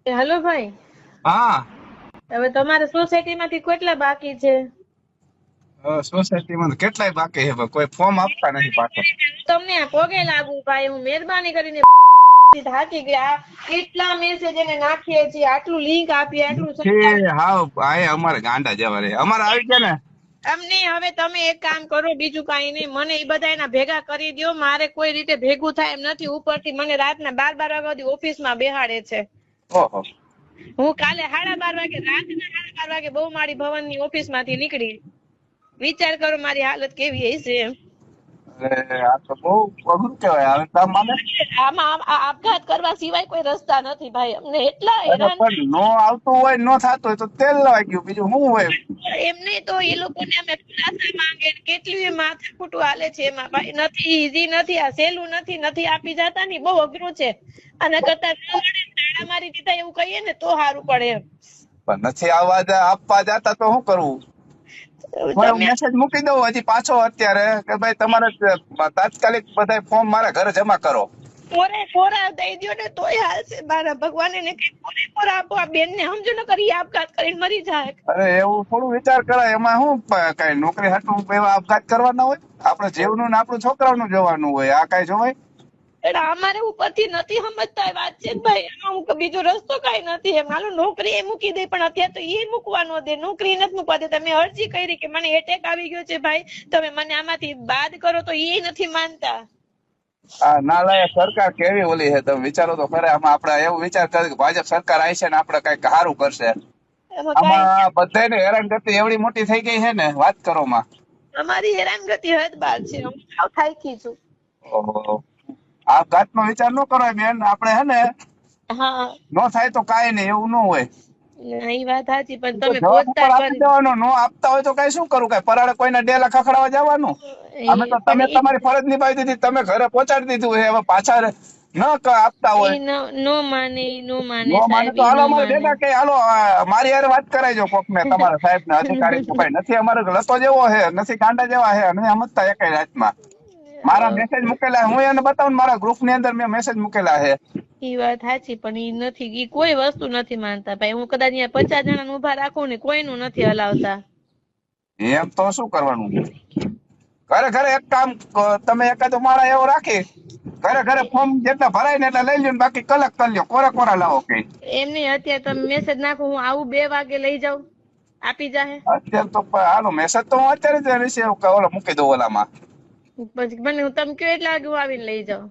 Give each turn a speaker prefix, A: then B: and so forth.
A: Hello ભાઈ,
B: હા
A: હવે તમારે સોસાયટીમાંથી કેટલા બાકી છે?
B: સોસાયટીમાં તો કેટલાય બાકી છે પણ કોઈ ફોર્મ આપતા નથી પાછો.
A: તમને પગે લાગુ ભાઈ, હું મહેરબાની કરીને થાકી ગયા. કેટલા મેસેજ એને નાખીએ છીએ, આટલું લિંક આપીએ, આટલું સમજાવીએ.
B: હાવ આ અમારે ગાંડા જેવા રે અમારે આવી ગયા ને.
A: અમને હવે તમે એક કામ કરો, બીજું કઈ નહીં, મને એ બધા એના ભેગા કરી દો. મારે કોઈ રીતે ભેગું થાય એમ નથી. ઉપરથી મને રાતના 12 વાગ્યા સુધી ઓફિસમાં બેહાડે છે.
B: ઓહો.
A: હું કાલે 12:30 વાગે, રાતના 12:30 વાગે બહુમાળી ભવનની ઓફિસમાંથી નીકળી. વિચાર કરો મારી હાલત કેવી હશે એમ.
B: અરે આ તો બહુ અઘરું કહેવાય. હવે તમને
A: આમાં આપઘાત કરવા સિવાય કોઈ રસ્તા નથી ભાઈ. અમને એટલા હેરાન
B: પણ નો આવતું હોય નો થતું હોય તો તેલ લવાઈ ગયું, બીજું શું હોય.
A: એમને તો એ લોકોને અમે ખુલાસા માંગે ને કેટલી માથાકૂટું હાલે છે એમાં ભાઈ. નથી ઈઝી નથી, આ સહેલું નથી, નથી આપી જતા ને, બહુ અઘરું છે. આના કરતા ન મળે ને તાળા મારી દીધા એવું કહીએ ને તો સારું પડે એમ.
B: પણ નથી આપવા જતા તો શું કરવું.
A: તમે
B: મેસેજ મૂકી દઉં હજી પાછો અત્યારે કે ભાઈ તમારે તાત્કાલિક બધા ફોર્મ મારા ઘરે જમા કરો.
A: કોરા દઈ દો ને તોય હાલશે. મારા ભગવાન એને કઈ કોરા આપો. આ બેન ને સમજો ન કરી આપઘાત કરીને મરી જાય.
B: અરે એવું થોડું વિચાર કરાય. એમાં શું કઈ નોકરી હાટું એવા આપઘાત કરવાના હોય. આપડે જેવનું ને આપણું છોકરાનું જોવાનું હોય. આ કઈ જોવાય.
A: એટલે અમારે ઉપરથી નથી સમજતા વાત છે ભાઈ. અમુક બીજો રસ્તો કઈ નથી એમ. હાલો નોકરી એ મૂકી દે, પણ અત્યારે તો એ મૂકવા ન દે. નોકરી નથી મૂકવા દે. તમે અરજી કરી કે મને એટેક આવી ગયો છે ભાઈ, તમે મને આમાંથી બાદ કરો, તો એ નથી માનતા.
B: આ નાલાયક સરકાર કેવી ઓલી છે તમે વિચારો તો ખરા. આમાં આપડે એવું વિચાર કરે કે ભાજપ સરકાર આવી છે ને આપડે કઈક સારું કરશે.
A: એમાં કઈ
B: આમાં બધાને હેરાનગતિ એવડી મોટી થઈ ગઈ છે ને વાત કરો માં.
A: અમારી હેરાનગતિ હદ બાર છે. હું સાવ થાકી છું.
B: ઓહો. આપઘાત નો વિચાર ન કરો બેન. આપડે હે ને
A: હા,
B: નો થાય તો કાંઈ નહીં, એવું ન હોય.
A: એ વાત સાચી, પણ
B: તો
A: તમે
B: જવાબ
A: પહોંચતા
B: ઉપર આપી
A: કરી.
B: દેવાનો. નો આપતા હોય તો કઈ શું કરું. કઈ પરાળે કોઈને ડેલા ખખડાવવા જવાનું. અમે તો
A: પણ
B: તમે તમારી ફરજ નિભાવી દીધી, તમે ઘરે પહોંચાડી દીધું. હવે પાછા ન આપતા હોય
A: નો માને, નો માને
B: નો માને
A: સાહેબ,
B: તો
A: ઈ
B: હાલો
A: નો
B: અમારે
A: માને.
B: ભેગા કે હાલો મારી હારે વાત કરાવજો કોક ને, તમારા સાહેબ ને અધિકારી કે ભાઈ નથી અમારે લતો જેવો છે, નથી ગાંડા જેવા છે, અને સમજતા એકે રાતમાં. મારા મેસેજ મૂકેલા હું એને બતાવું ને, મારા ગ્રુપ ની અંદર મેં મેસેજ મૂકેલા છે.
A: ઈ વાત સાચી, પણ ઈ નથી, ઈ કોઈ વસ્તુ નથી માનતા ભાઈ. હું કદાચ અહીંયા 50 જણા ઉભા રાખું ને, કોઈનું નથી હલાવતા.
B: એમ તો શું કરવાનું. ઘરે ઘરે એક કામ તમે એકાદો માળા એવો રાખી ઘરે ઘરે ફોર્મ જેટલા ભરાય ને એટલા લઈ લ્યો, બાકી કલેક્ટ કરી લ્યો. કોરા કોરા લાવો કે
A: એમને અત્યારે તમે મેસેજ નાખો, હું આવું 2 વાગે લઈ જાઉં, આપી જાહે.
B: અત્યારે તો હાલો મેસેજ તો હું અત્યારે જ રિસીવ ઓલો મૂકી દઉં ઓલામાં.
A: પછી મને તમે કયો એટલે વાગે હું આવીને લઈ જાઉં.